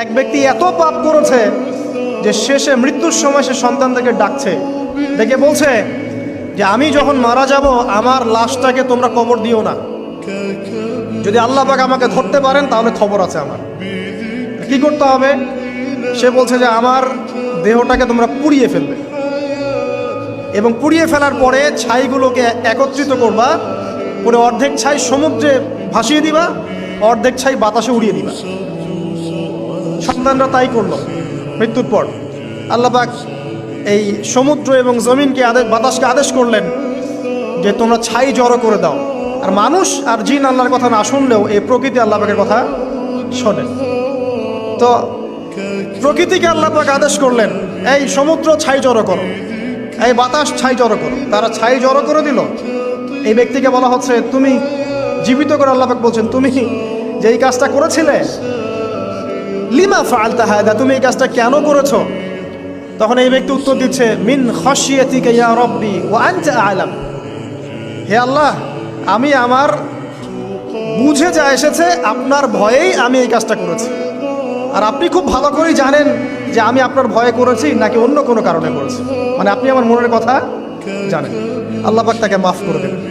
এক ব্যক্তি এত পাপ করেছে যে শেষে মৃত্যুর সময় সে সন্তানদেরকে ডাকছে, ডেকে বলছে যে আমি যখন মারা যাব আমার লাশটাকে তোমরা কবর দিও না, যদি আল্লাহ পাক আমাকে ধরতে পারেন তাহলে খবর আছে আমার। কি করতে হবে? সে বলছে যে আমার দেহটাকে তোমরা পুড়িয়ে ফেলবে এবং পুড়িয়ে ফেলার পরে ছাইগুলোকে একত্রিত করবা, করে অর্ধেক ছাই সমুদ্রে ভাসিয়ে দিবা, অর্ধেক ছাই বাতাসে উড়িয়ে দিবা। সন্তানরা তাই করলো। মৃত্যুর পর আল্লাহ পাক এই সমুদ্র এবং জমিনকে বাতাসকে আদেশ করলেন যে তোমরা ছাই জড়ো করে দাও। আর মানুষ আর জিন আল্লাহর কথা না শুনলেও এই প্রকৃতি আল্লাহ পাকের কথা শোনে। তো প্রকৃতিকে আল্লাহ পাক আদেশ করলেন এই সমুদ্র ছাই জড়ো করো, এই বাতাস ছাই জড়ো করো। তারা ছাই জড়ো করে দিল। এই ব্যক্তিকে বলা হচ্ছে তুমি জীবিত করে, আল্লাহ পাক বলছেন তুমি যে এই কাজটা করেছিলে, লিমা ফাআলতা হাদা, তুমি এই কাজটা কেন করেছো? তখন এই ব্যক্তি উত্তর দিচ্ছে মিন খাশিয়াতিকা ইয়া রাব্বি ওয়া আনতা আ'লাম, হে আল্লাহ আমি আমার বুঝে যা এসেছে আপনার ভয়েই আমি এই কাজটা করেছি, আর আপনি খুব ভালো করেই জানেন যে আমি আপনার ভয়ে করেছি নাকি অন্য কোনো কারণে করেছি, মানে আপনি আমার মনের কথা জানেন। আল্লাহ পাক তাকে মাফ করে দেবেন।